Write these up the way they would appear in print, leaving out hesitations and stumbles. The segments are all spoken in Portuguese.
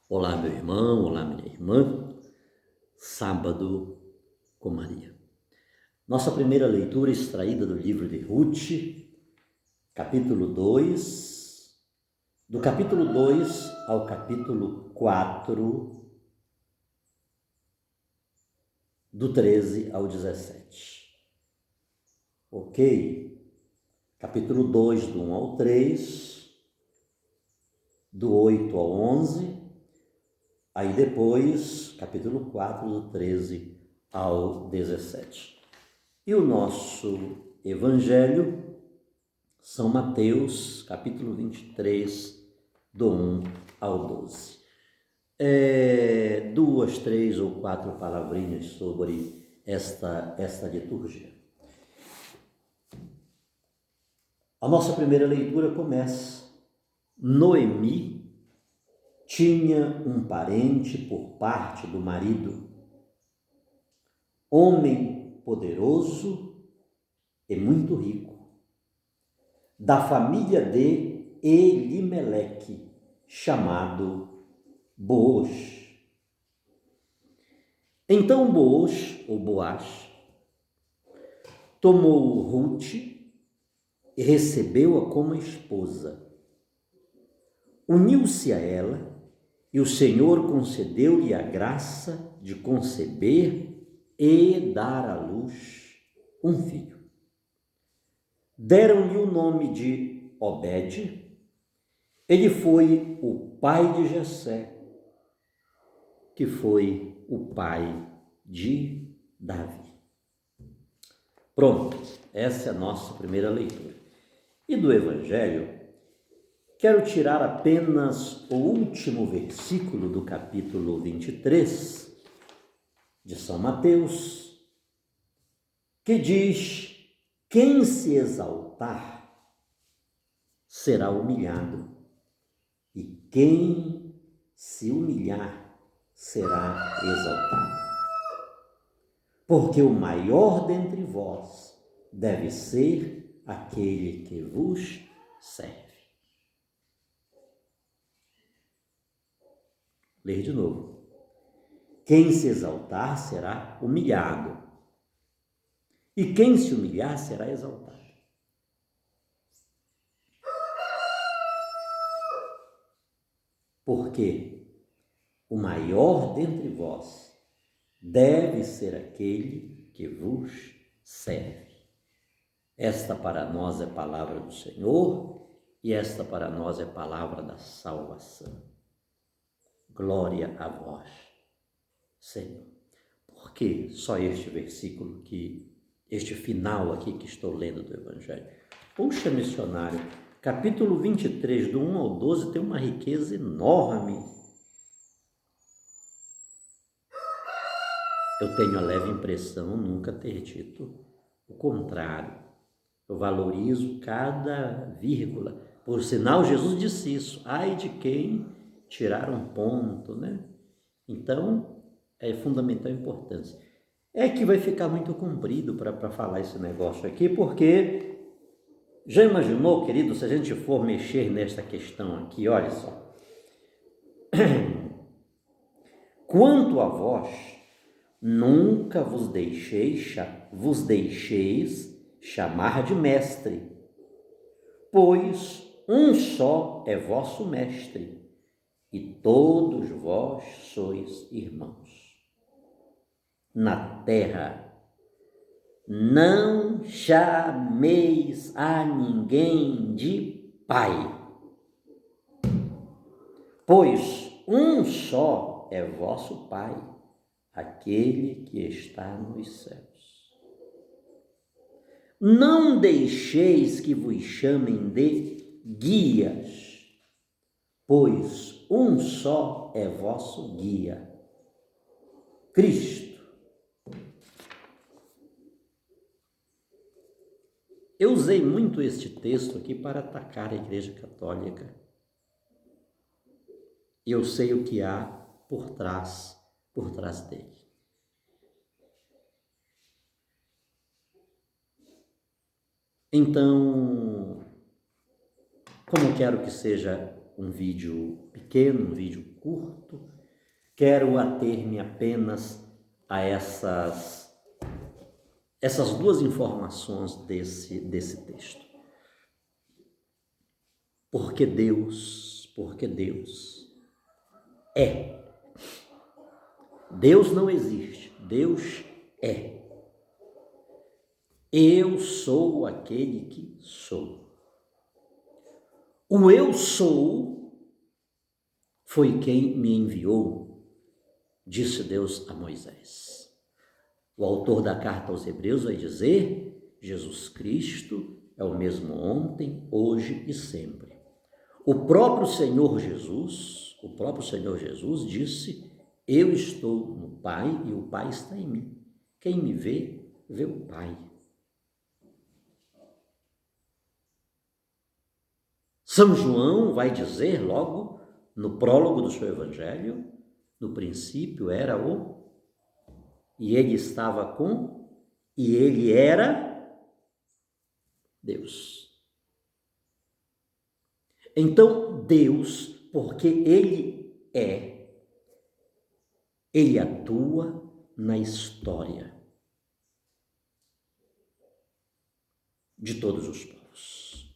Olá, meu irmão, olá, minha irmã. Sábado com Maria. Nossa primeira leitura extraída do livro de Ruth, capítulo 2, do capítulo 2 ao capítulo 4, do 13 ao 17. Ok? Capítulo 2, do 1 ao 3, do 8 ao 11, aí depois, capítulo 4, do 13 ao 17. E o nosso evangelho, São Mateus, capítulo 23, do 1 ao 12. Duas, três ou quatro palavrinhas sobre esta liturgia. A nossa primeira leitura começa: Noemi tinha um parente por parte do marido, homem poderoso e muito rico, da família de Elimeleque, chamado Boaz. Então Boaz, ou Boaz, tomou Ruth e recebeu-a como esposa. Uniu-se a ela e o Senhor concedeu-lhe a graça de conceber e dar à luz um filho. Deram-lhe o nome de Obed. Ele foi o pai de Jessé, que foi o pai de Davi. Pronto, essa é a nossa primeira leitura. E do Evangelho, quero tirar apenas o último versículo do capítulo 23 de São Mateus, que diz: quem se exaltar será humilhado, e quem se humilhar será exaltado. Porque o maior dentre vós deve ser aquele que vos serve. Ler de novo. Quem se exaltar será humilhado, e quem se humilhar será exaltado. Porque o maior dentre vós deve ser aquele que vos serve. Esta para nós é palavra do Senhor, e esta para nós é palavra da salvação. Glória a vós, Senhor. Por que só este versículo, este final aqui que estou lendo do Evangelho? Puxa, missionário, capítulo 23, do 1 ao 12, tem uma riqueza enorme. Eu tenho a leve impressão nunca ter dito o contrário. Eu valorizo cada vírgula. Por sinal, Jesus disse isso: ai de quem tirar um ponto, né? Então, é fundamental a importância. É que vai ficar muito comprido para falar esse negócio aqui, porque já imaginou, querido, se a gente for mexer nesta questão aqui, olha só. Quanto a vós, nunca vos deixeis chamar de mestre, pois um só é vosso mestre, e todos vós sois irmãos. Na terra, não chameis a ninguém de pai, pois um só é vosso Pai, aquele que está nos céus. Não deixeis que vos chamem de guias, pois um só é vosso guia, Cristo. Eu usei muito este texto aqui para atacar a Igreja Católica. Eu sei o que há por trás dele. Então, como quero que seja um vídeo pequeno, um vídeo curto. Quero ater-me apenas a essas duas informações desse texto. Porque Deus é. Deus não existe, Deus é. Eu sou aquele que sou. O eu sou foi quem me enviou, disse Deus a Moisés. O autor da carta aos Hebreus vai dizer: Jesus Cristo é o mesmo ontem, hoje e sempre. O próprio Senhor Jesus disse: eu estou no Pai e o Pai está em mim. Quem me vê, vê o Pai. São João vai dizer logo no prólogo do seu evangelho: no princípio era o, e ele estava com, e ele era Deus. Então, Deus, porque ele é, ele atua na história de todos os povos.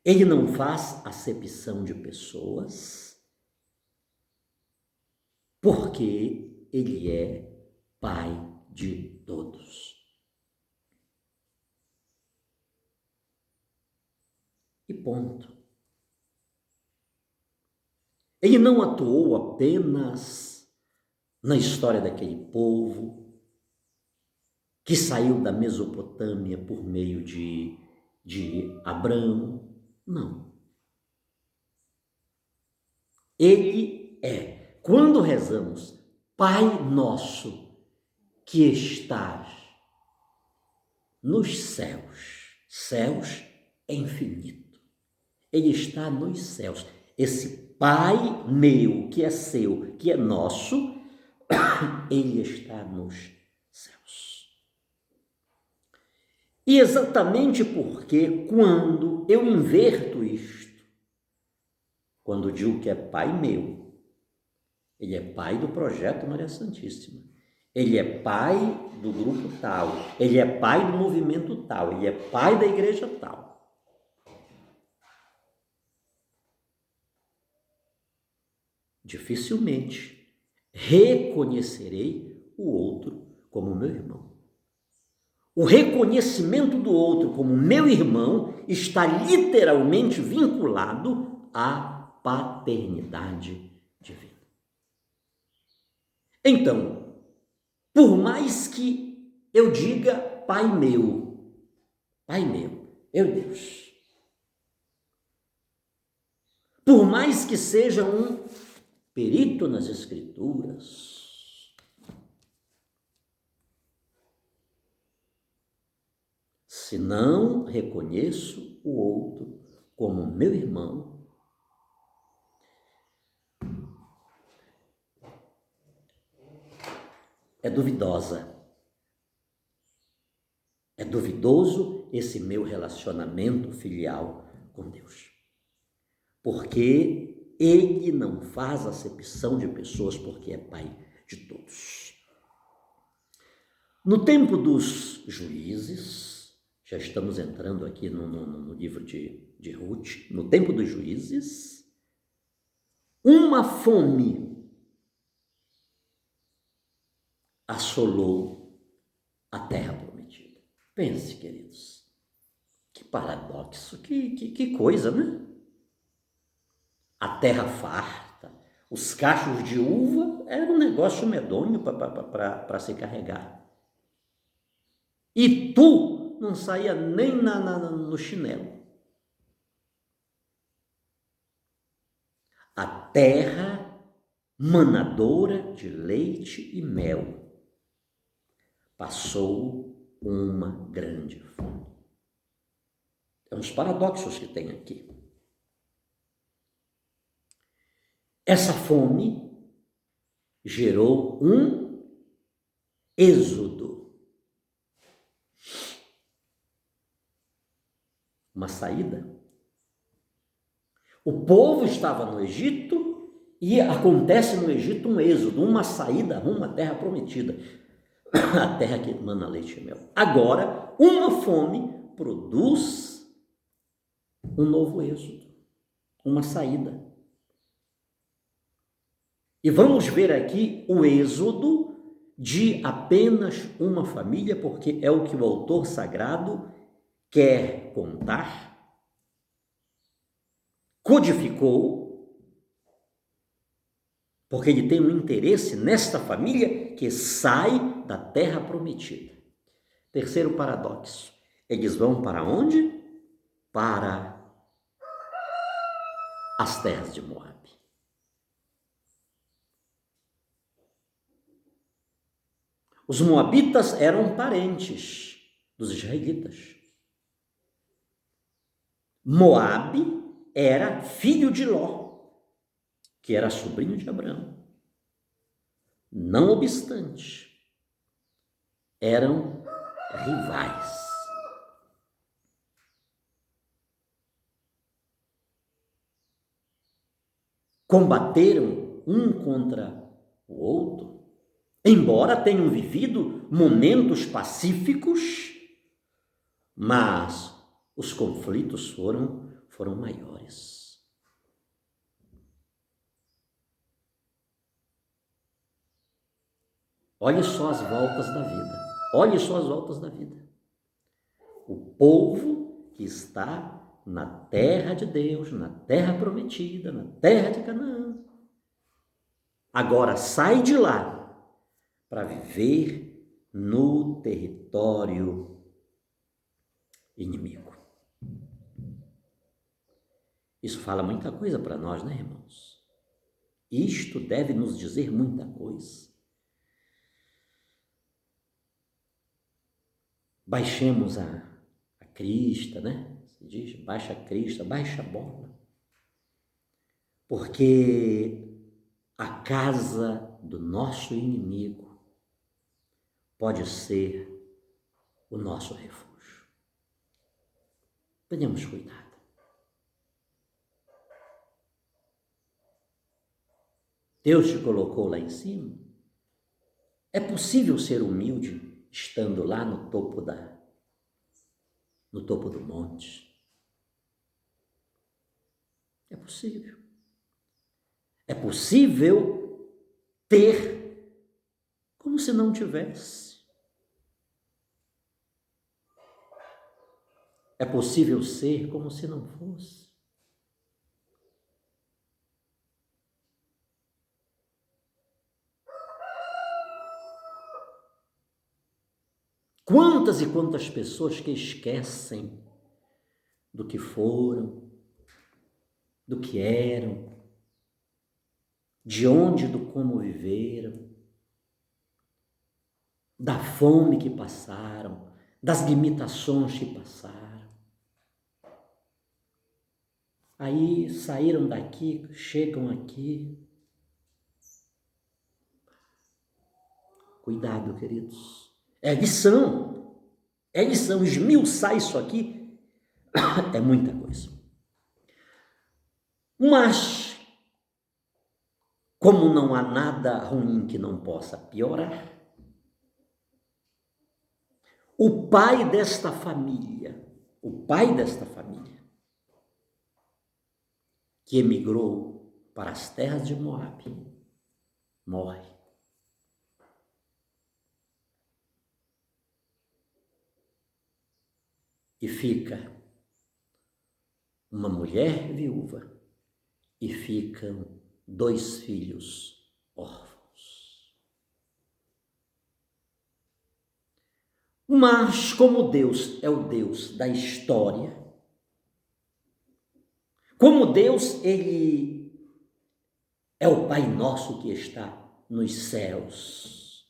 Ele não faz acepção de pessoas, porque ele é Pai de todos. E ponto. Ele não atuou apenas na história daquele povo que saiu da Mesopotâmia por meio de Abraão. Não. Ele é. Quando rezamos, Pai nosso que estás nos céus, céus é infinito. Ele está nos céus. Esse Pai meu, que é seu, que é nosso, ele está nos céus. E exatamente porque quando eu inverto isto, quando digo que é Pai meu, ele é pai do projeto Maria Santíssima, ele é pai do grupo tal, ele é pai do movimento tal, ele é pai da igreja tal. Dificilmente reconhecerei o outro como meu irmão. O reconhecimento do outro como meu irmão está literalmente vinculado à paternidade divina. Então, por mais que eu diga Pai meu, eu Deus. Por mais que seja um perito nas Escrituras, se não reconheço o outro como meu irmão, é duvidosa. É duvidoso esse meu relacionamento filial com Deus. Porque ele não faz acepção de pessoas, porque é Pai de todos. No tempo dos juízes, já estamos entrando aqui no livro de Ruth, no tempo dos juízes, uma fome assolou a terra prometida. Pense, queridos, que paradoxo, que coisa, né? A terra farta, os cachos de uva, era um negócio medonho para se carregar. E tu não saía nem no chinelo. A terra manadora de leite e mel passou uma grande fome. É uns paradoxos que tem aqui. Essa fome gerou um êxodo, uma saída. O povo estava no Egito e acontece no Egito um êxodo, uma saída rumo à terra prometida, a terra que emana leite e mel. Agora, uma fome produz um novo êxodo, uma saída. E vamos ver aqui o êxodo de apenas uma família, porque é o que o autor sagrado quer contar, codificou, porque ele tem um interesse nesta família que sai da terra prometida. Terceiro paradoxo, eles vão para onde? Para as terras de Moabe. Os moabitas eram parentes dos israelitas. Moabe era filho de Ló, que era sobrinho de Abraão. Não obstante, eram rivais. Combateram um contra o outro, embora tenham vivido momentos pacíficos, mas os conflitos foram maiores. Olhe só as voltas da vida. Olhe só as voltas da vida. O povo que está na terra de Deus, na terra prometida, na terra de Canaã, agora sai de lá para viver no território inimigo. Isso fala muita coisa para nós, né, irmãos? Isto deve nos dizer muita coisa. Baixemos a crista, né? Se diz, baixa a crista, baixa a bola. Porque a casa do nosso inimigo pode ser o nosso refúgio. Tenhamos cuidado. Deus te colocou lá em cima. É possível ser humilde estando lá no topo do monte. É possível. É possível ter como se não tivesse. É possível ser como se não fosse. Quantas e quantas pessoas que esquecem do que foram, do que eram, de onde e do como viveram, da fome que passaram, das limitações que passaram. Aí saíram daqui, chegam aqui. Cuidado, queridos. É lição, esmiuçar isso aqui é muita coisa. Mas, como não há nada ruim que não possa piorar, o pai desta família, que emigrou para as terras de Moabe, morre. E fica uma mulher viúva e ficam 2 filhos órfãos. Mas como Deus é o Deus da história, como Deus, Ele é o Pai nosso que está nos céus,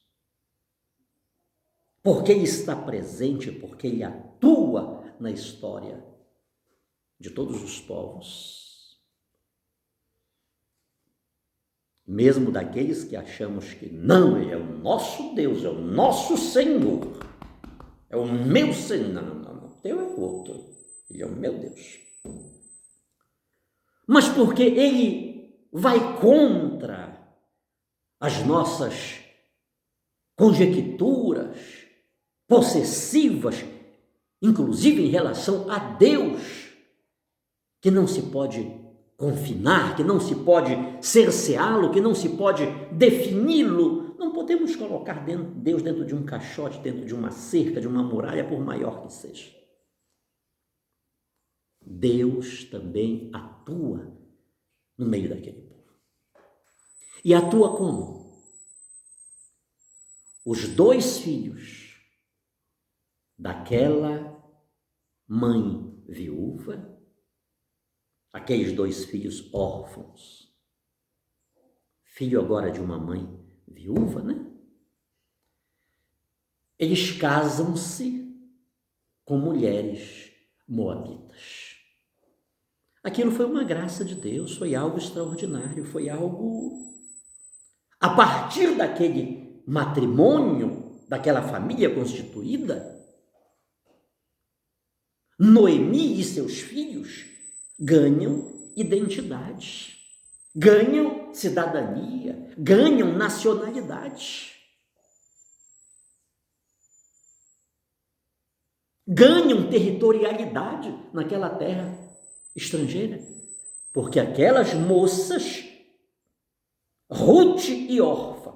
porque Ele está presente, porque Ele atua na história de todos os povos, mesmo daqueles que achamos que não, Ele é o nosso Deus, é o nosso Senhor, é o meu Senhor, não, teu é o outro, Ele é o meu Deus. mas porque ele vai contra as nossas conjecturas possessivas, inclusive em relação a Deus, que não se pode confinar, que não se pode cerceá-lo, que não se pode defini-lo. Não podemos colocar Deus dentro de um caixote, dentro de uma cerca, de uma muralha, por maior que seja. Deus também atua no meio daquele povo. E atua como? Os 2 filhos daquela mãe viúva, aqueles 2 filhos órfãos, filho agora de uma mãe viúva, né? Eles casam-se com mulheres moabitas. Aquilo foi uma graça de Deus, foi algo extraordinário, foi algo... A partir daquele matrimônio, daquela família constituída, Noemi e seus filhos ganham identidade, ganham cidadania, ganham nacionalidade, ganham territorialidade naquela terra estrangeira, porque aquelas moças, Ruth e Orfa,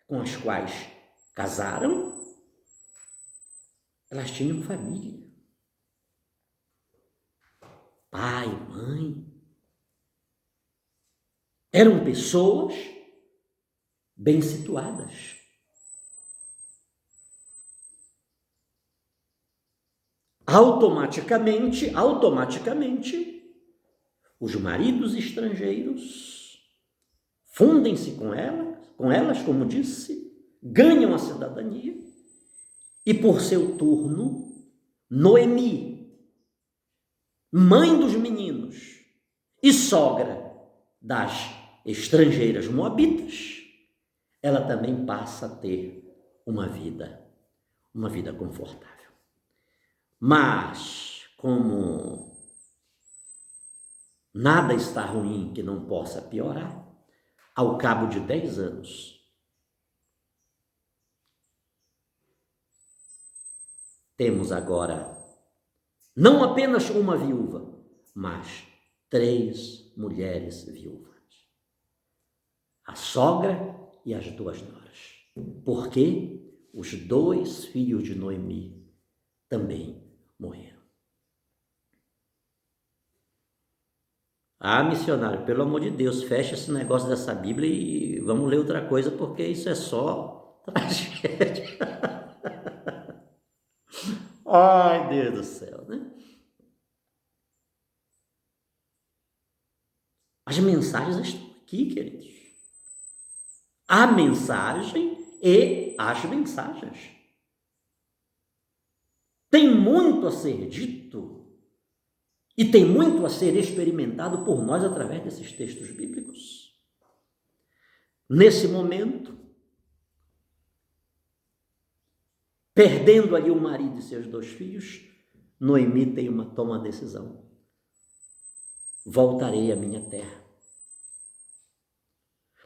com as quais casaram, elas tinham família, pai, mãe, eram pessoas bem situadas. Automaticamente, os maridos estrangeiros fundem-se com elas, como disse, ganham a cidadania, e por seu turno, Noemi, mãe dos meninos e sogra das estrangeiras moabitas, ela também passa a ter uma vida confortável. Mas, como nada está ruim que não possa piorar, ao cabo de 10 anos, temos agora não apenas uma viúva, mas 3 mulheres viúvas. A sogra e as 2 noras. Porque os 2 filhos de Noemi também morreram. Ah, missionário, pelo amor de Deus, fecha esse negócio dessa Bíblia e vamos ler outra coisa, porque isso é só tragédia. Ai, Deus do céu, né? As mensagens estão aqui, queridos. A mensagem e as mensagens. Tem muito a ser dito e tem muito a ser experimentado por nós através desses textos bíblicos. Nesse momento, perdendo ali o marido e seus 2 filhos, Noemi toma uma decisão. Voltarei à minha terra.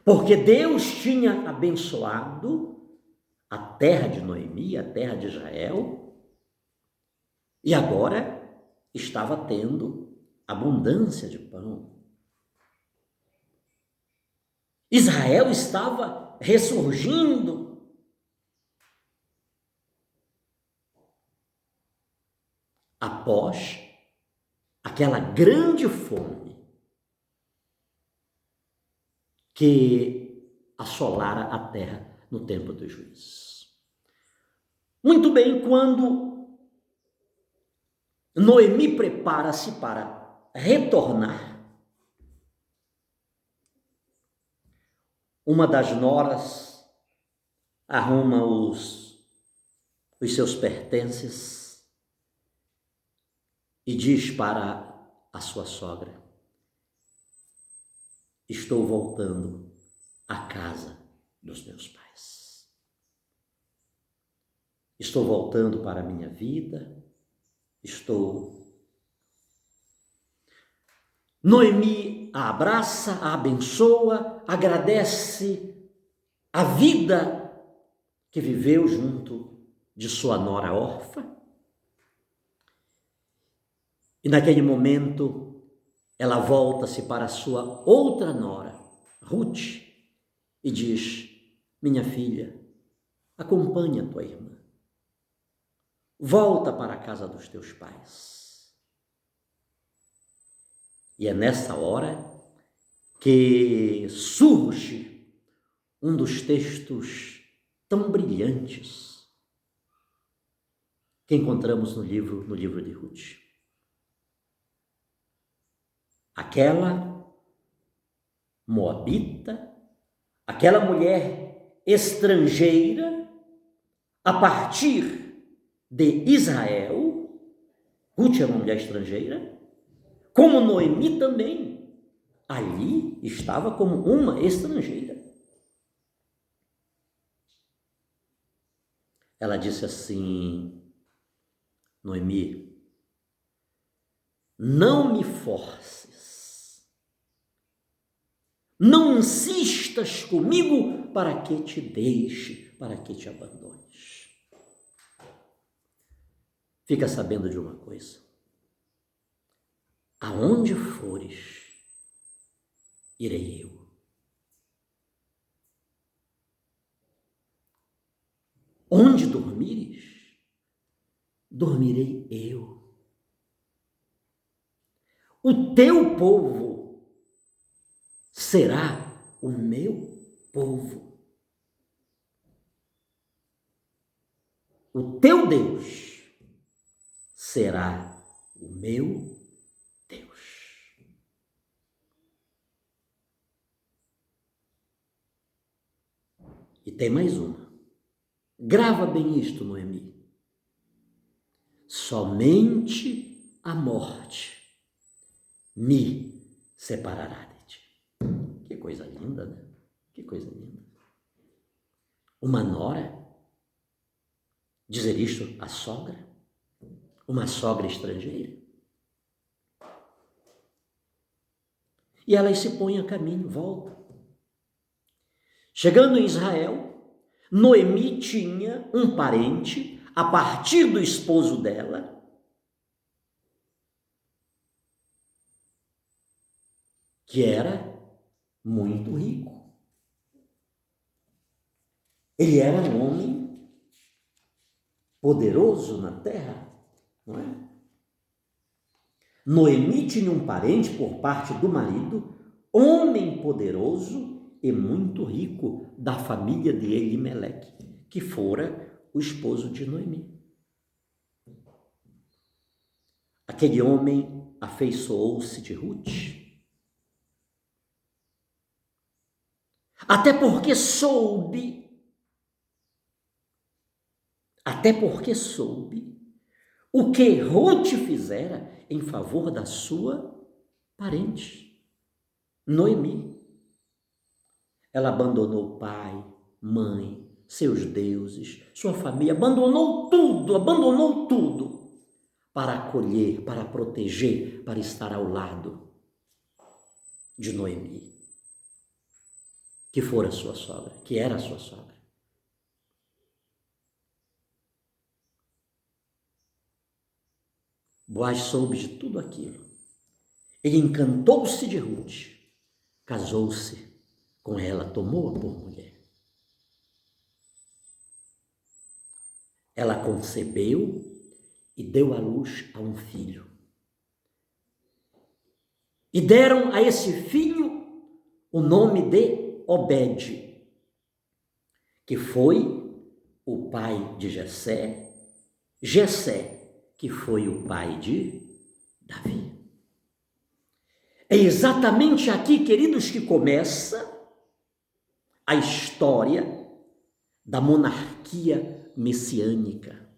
Porque Deus tinha abençoado a terra de Noemi, a terra de Israel, e agora estava tendo abundância de pão. Israel estava ressurgindo. Após aquela grande fome que assolara a terra no tempo dos juízes. Muito bem, quando Noemi prepara-se para retornar, uma das noras arruma os seus pertences e diz para a sua sogra: estou voltando à casa dos meus pais. Estou voltando para a minha vida, Noemi a abraça, a abençoa, agradece a vida que viveu junto de sua nora órfã. E naquele momento, ela volta-se para a sua outra nora, Ruth, e diz: minha filha, acompanha a tua irmã. Volta para a casa dos teus pais. E é nessa hora que surge um dos textos tão brilhantes que encontramos no livro de Ruth. Aquela moabita, aquela mulher estrangeira, a partir de Israel, Ruth é uma mulher estrangeira, como Noemi também, ali estava como uma estrangeira. Ela disse assim: Noemi, não me forces, não insistas comigo para que te deixe, para que te abandones. Fica sabendo de uma coisa: aonde fores, irei eu. Onde dormires, dormirei eu. O teu povo será o meu povo. O teu Deus será o meu Deus. E tem mais uma. Grava bem isto, Noemi. Somente a morte me separará de ti. Que coisa linda, né? Que coisa linda. Uma nora dizer isto à sogra, uma sogra estrangeira. E elas se põem a caminho, voltam. Chegando em Israel, Noemi tinha um parente, a partir do esposo dela, que era muito rico. Ele era um homem poderoso na terra, não é? Noemi tinha um parente por parte do marido, homem poderoso e muito rico, da família de Elimeleque, que fora o esposo de Noemi. Aquele homem afeiçoou-se de Ruth, até porque soube o que Ruth fizera em favor da sua parente, Noemi. Ela abandonou pai, mãe, seus deuses, sua família, abandonou tudo para acolher, para proteger, para estar ao lado de Noemi, que fora sua sogra, que era sua sogra. Boaz soube de tudo aquilo. Ele encantou-se de Ruth, casou-se com ela, tomou-a por mulher. Ela concebeu e deu à luz a um filho. E deram a esse filho o nome de Obed, que foi o pai de Jessé, Jessé, que foi o pai de Davi. É exatamente aqui, queridos, que começa a história da monarquia messiânica,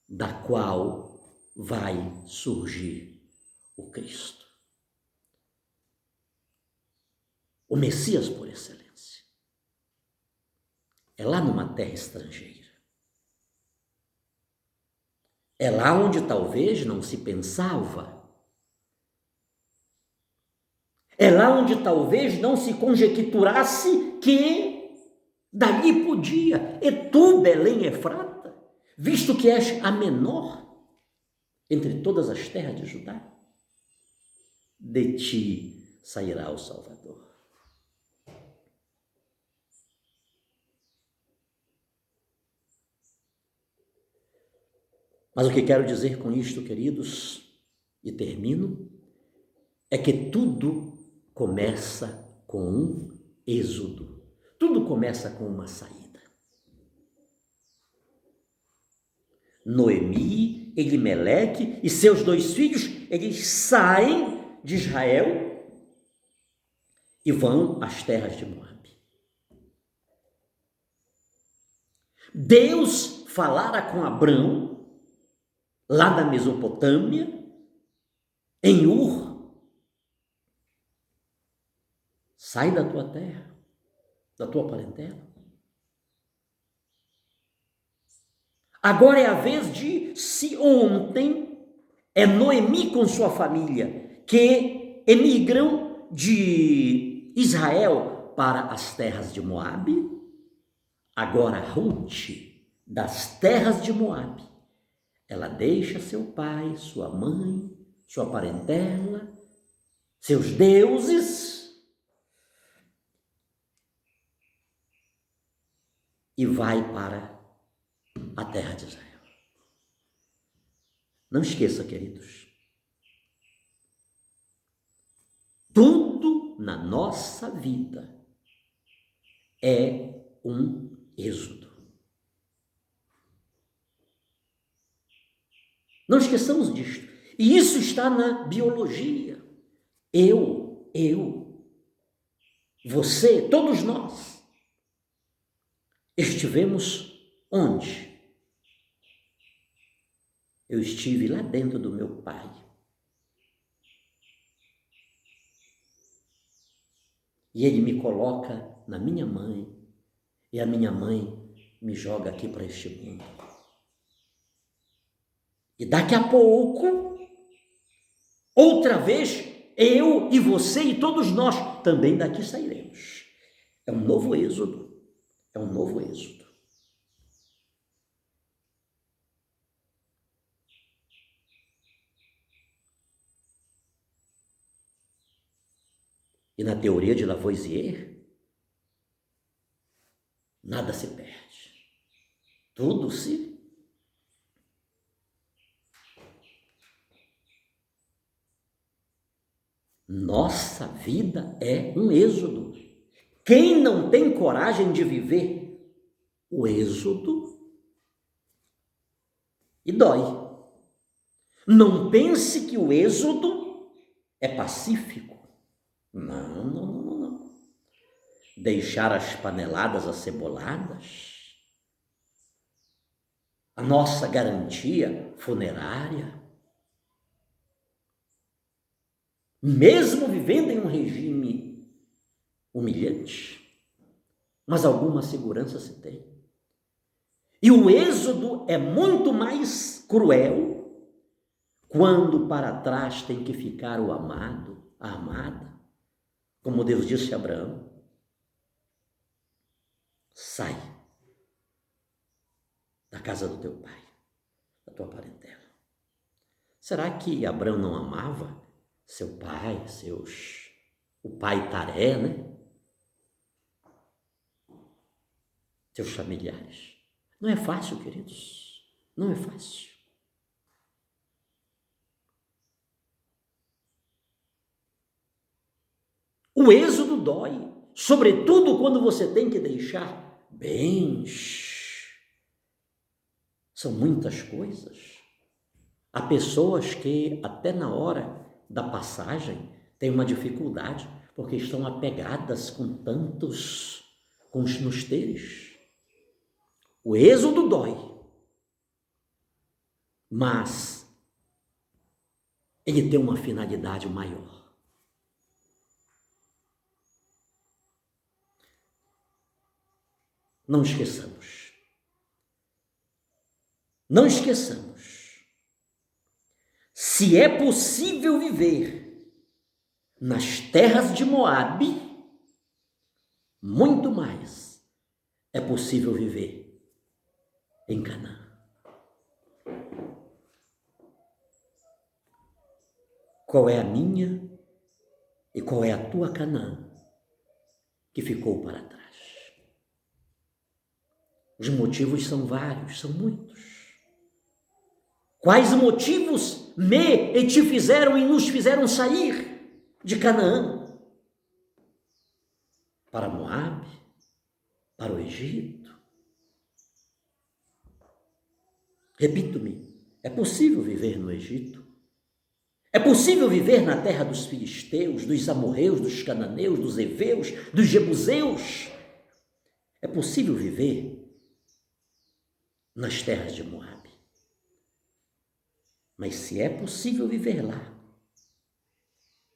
da qual vai surgir o Cristo, o Messias por excelência. É lá numa terra estrangeira. É lá onde talvez não se pensava É lá onde talvez não se conjecturasse que dali podia. E tu, Belém Efrata, visto que és a menor entre todas as terras de Judá, de ti sairá o Salvador. Mas o que quero dizer com isto, queridos, e termino, é que tudo começa com um êxodo. Tudo começa com uma saída. Noemi, Elimeleque e seus 2 filhos, eles saem de Israel e vão às terras de Moabe. Deus falara com Abrão, lá da Mesopotâmia, em Ur. Sai da tua terra, da tua parentela. Agora é a vez de, se ontem é Noemi com sua família que emigram de Israel para as terras de Moabe, agora Ruth, das terras de Moabe, ela deixa seu pai, sua mãe, sua parentela, seus deuses, e vai para a terra de Israel. Não esqueça, queridos, tudo na nossa vida é um êxodo. Não esqueçamos disto. E isso está na biologia. Eu, você, todos nós estivemos onde? Eu estive lá dentro do meu pai. E ele me coloca na minha mãe, e a minha mãe me joga aqui para este mundo. E daqui a pouco, outra vez, eu e você e todos nós também daqui sairemos. É um novo êxodo. É um novo êxodo. E na teoria de Lavoisier, nada se perde. Tudo se... Nossa vida é um êxodo. Quem não tem coragem de viver o êxodo, e dói. Não pense que o êxodo é pacífico. Não. Deixar as paneladas aceboladas, a nossa garantia funerária, mesmo vivendo em um regime humilhante, mas alguma segurança se tem. E o êxodo é muito mais cruel quando para trás tem que ficar o amado, a amada, como Deus disse a Abraão: sai da casa do teu pai, da tua parentela. Será que Abraão não amava seu pai, o pai Taré, né? Seus familiares? Não é fácil, queridos, não é fácil. O êxodo dói, sobretudo quando você tem que deixar bens. São muitas coisas. Há pessoas que até na hora da passagem têm uma dificuldade, porque estão apegadas com nos teres. O êxodo dói, mas ele tem uma finalidade maior. Não esqueçamos. Não esqueçamos. Se é possível viver nas terras de Moabe, muito mais é possível viver em Canaã. Qual é a minha e qual é a tua Canaã que ficou para trás? Os motivos são vários, são muitos. Quais motivos me e te fizeram e nos fizeram sair de Canaã? Para Moabe, para o Egito. Repito-me, é possível viver no Egito. É possível viver na terra dos filisteus, dos amorreus, dos cananeus, dos heveus, dos jebuseus. É possível viver nas terras de Moabe. Mas se é possível viver lá,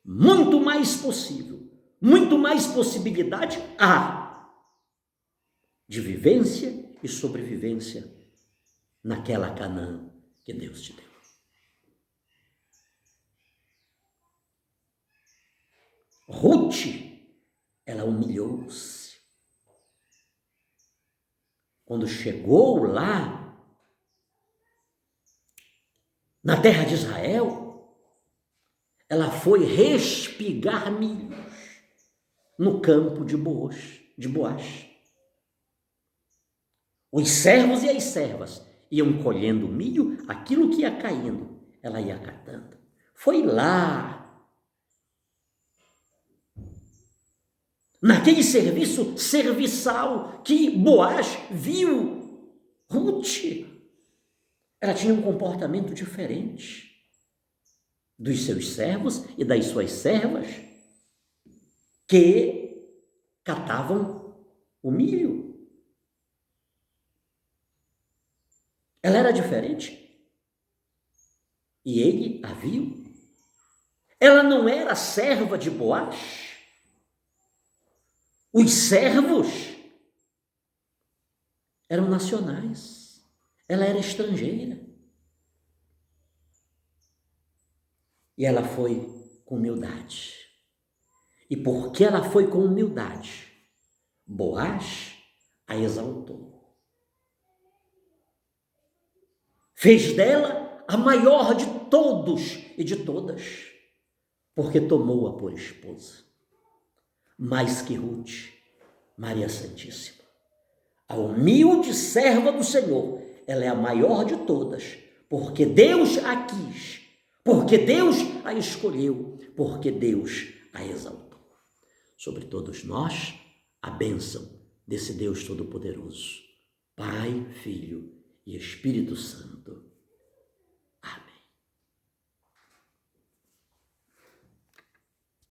muito mais possível, muito mais possibilidade há de vivência e sobrevivência naquela Canaã que Deus te deu. Ruth, ela humilhou-se. Quando chegou lá, na terra de Israel, ela foi respigar milhos no campo de Boaz. Os servos e as servas iam colhendo milho, aquilo que ia caindo, ela ia catando. Foi lá, naquele serviço serviçal, que Boaz viu Ruth. Ela tinha um comportamento diferente dos seus servos e das suas servas que catavam o milho. Ela era diferente. E ele a viu. Ela não era serva de Boaz. Os servos eram nacionais. Ela era estrangeira. E ela foi com humildade. E porque ela foi com humildade, Boaz a exaltou. Fez dela a maior de todos e de todas, porque tomou-a por esposa. Mais que Ruth, Maria Santíssima, a humilde serva do Senhor, ela é a maior de todas, porque Deus a quis, porque Deus a escolheu, porque Deus a exaltou. Sobre todos nós, a bênção desse Deus Todo-Poderoso, Pai, Filho e Espírito Santo.